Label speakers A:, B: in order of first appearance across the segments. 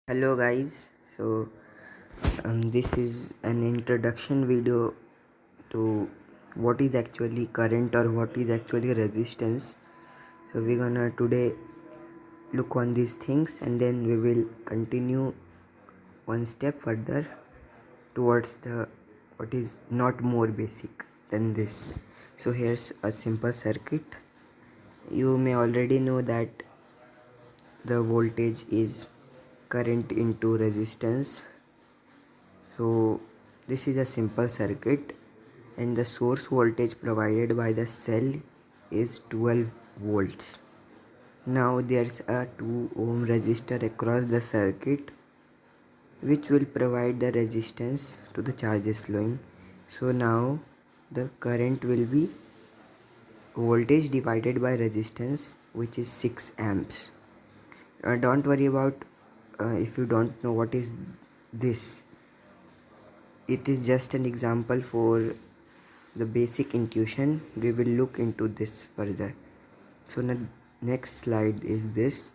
A: Hello guys, this is an introduction video to what is actually current or what is actually resistance. So we're gonna today look on these things and then we will continue one step further towards the what is not more basic than this. So here's a simple circuit. You may already know that the voltage is current into resistance. So this is a simple circuit and the source voltage provided by the cell is 12 volts. Now there's a 2 ohm resistor across the circuit which will provide the resistance to the charges flowing. So now the current will be voltage divided by resistance, which is 6 amps. Don't worry about if you don't know what is this. It is just an example for the basic intuition. We will look into this further. So the next slide is this.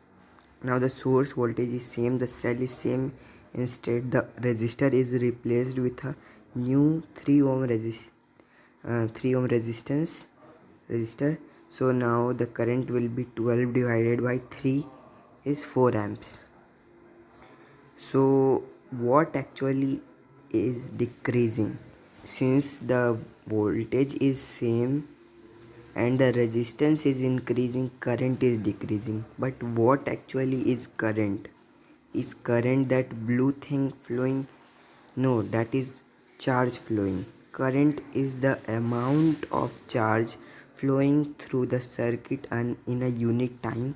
A: Now the source voltage is same, the cell is same. Instead the resistor is replaced with a new 3 ohm 3 ohm resistor. So now the current will be 12 divided by 3 is 4 amps. So what actually is decreasing? Since the voltage is same and the resistance is increasing, current is decreasing. But what actually is current? Is current that blue thing flowing? No, that is charge flowing. Current is the amount of charge flowing through the circuit and in a unit time,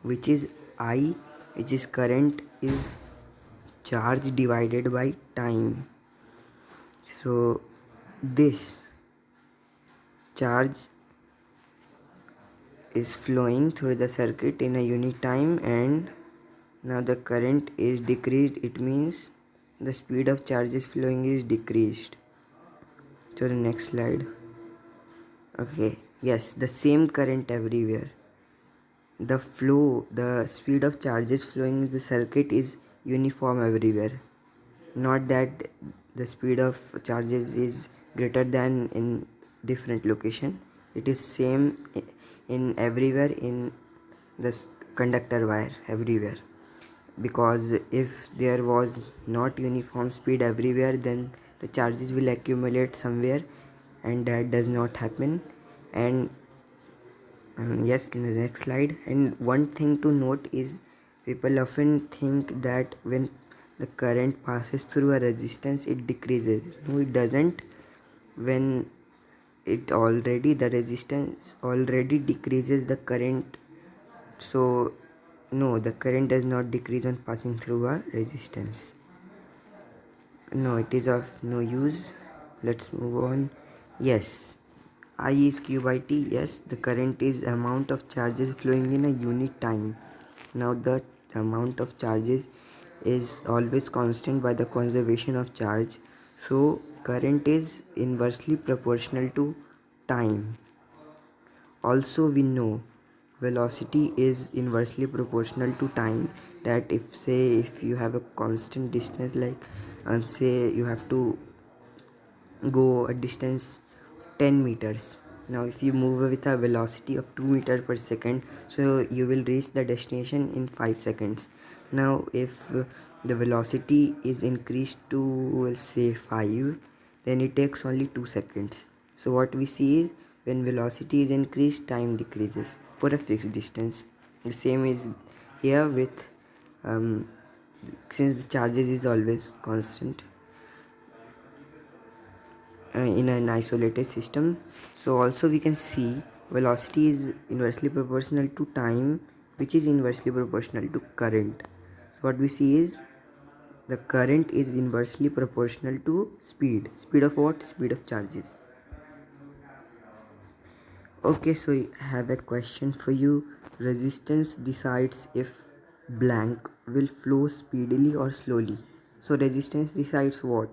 A: which is I, which is current is charge divided by time. So this charge is flowing through the circuit in a unit time and now the current is decreased. It means the speed of charges flowing is decreased. To the next slide. Okay, yes, the same current everywhere. The speed of charges flowing in the circuit is uniform everywhere. Not that the speed of charges is greater than in different location. It is same in everywhere in this conductor wire everywhere. Because if there was not uniform speed everywhere, then the charges will accumulate somewhere and that does not happen. And yes, in the next slide. And one thing to note is people often think that when the current passes through a resistance it decreases. No, it doesn't. When the resistance already decreases the current, so no, the current does not decrease on passing through a resistance. No, it is of no use. Let's move on. Yes, I is q by t. Yes, the current is amount of charges flowing in a unit time. Now the amount of charges is always constant by the conservation of charge. So current is inversely proportional to time. Also we know velocity is inversely proportional to time, that if you have a constant distance, like say you have to go a distance of 10 meters. Now if you move with a velocity of 2 meters per second, so you will reach the destination in 5 seconds. Now if the velocity is increased to say 5, then it takes only 2 seconds. So what we see is when velocity is increased, time decreases for a fixed distance. The same is here with since the charges is always constant in an isolated system. So also we can see velocity is inversely proportional to time, which is inversely proportional to current. So what we see is the current is inversely proportional to speed of what? Speed of charges. Okay, so I have a question for you. Resistance decides if blank will flow speedily or slowly. So resistance decides what?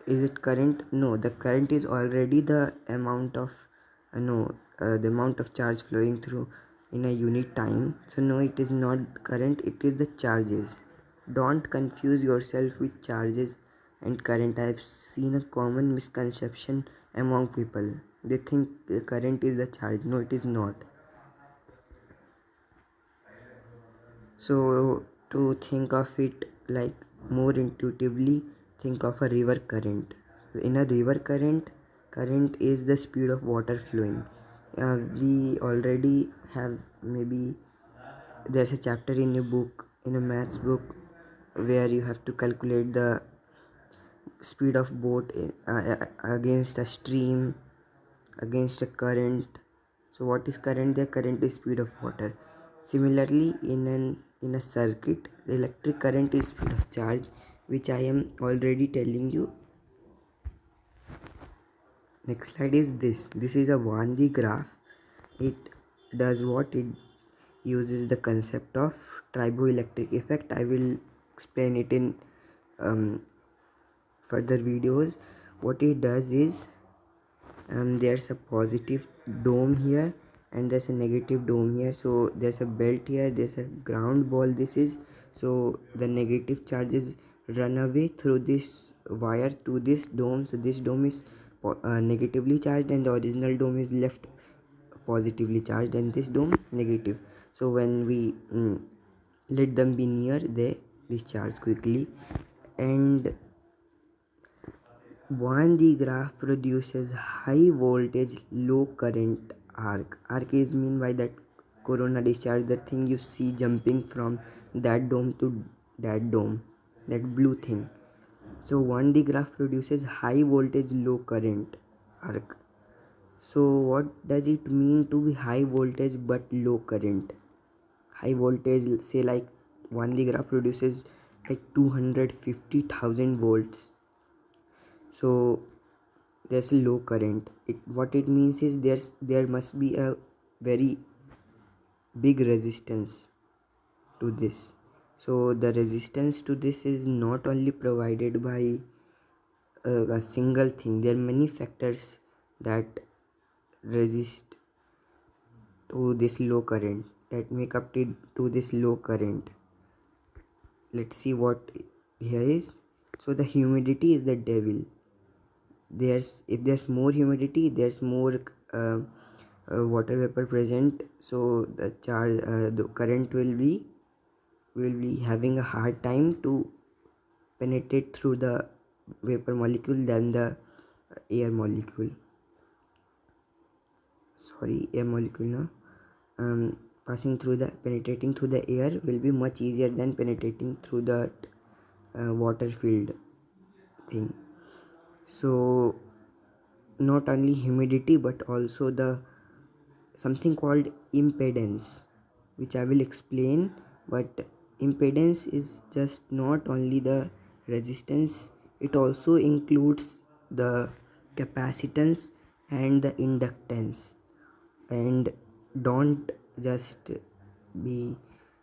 A: Is it current? No, the current is already the amount of the amount of charge flowing through in a unit time. So no, it is not current, it is the charges. Don't confuse yourself with charges and current. I have seen a common misconception among people. They think the current is the charge. No, it is not. So to think of it like more intuitively, think of a river current. In a river current is the speed of water flowing. We already have, maybe there's a chapter in a book, in a maths book, where you have to calculate the speed of boat against a stream, against a current. So what is current? The current is speed of water. Similarly, in a circuit, the electric current is speed of charge, which I am already telling you. Next slide is this. This is a Wandy graph. It does what? It uses the concept of triboelectric effect. I will explain it in um, further videos. What it does is, there's a positive dome here and there's a negative dome here. So there's a belt here, there's a ground ball. This is, so the negative charges run away through this wire to this dome. So this dome is negatively charged and the original dome is left positively charged and this dome negative. So when we let them be near, they discharge quickly. And Wandy graph produces high voltage low current arc. Arc is mean by that corona discharge, the thing you see jumping from that dome to that dome, that blue thing. So Wandy graph produces high voltage low current arc. So what does it mean to be high voltage but low current? High voltage, say like Wandy graph produces like 250,000 volts. So there's a low current. What it means is there must be a very big resistance to this. So the resistance to this is not only provided by a single thing. There are many factors that resist to this low current, that make up to this low current. Let's see what here is. So the humidity is the devil. If there's more humidity, there's more water vapor present. So the current will be having a hard time to penetrate through the vapor molecule than the air molecule. Air molecule, no. Penetrating through the air will be much easier than penetrating through the water filled thing. So not only humidity but also the something called impedance, which I will explain. But impedance is just not only the resistance, it also includes the capacitance and the inductance. And don't just be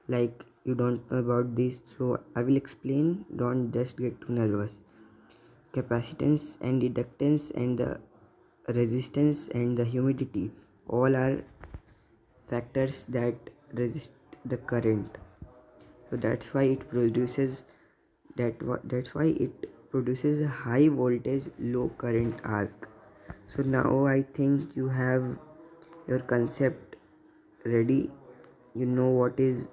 A: like you don't know about this, so I will explain. Don't just get too nervous. Capacitance and inductance and the resistance and the humidity all are factors that resist the current. So that's why it produces a high voltage low current arc. So now I think you have your concept ready. You know what is,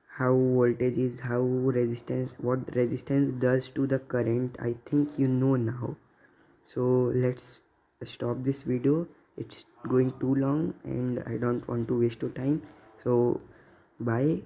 A: how voltage is, how resistance, what resistance does to the current. I think you know now. So let's stop this video. It's going too long and I don't want to waste your time. So bye.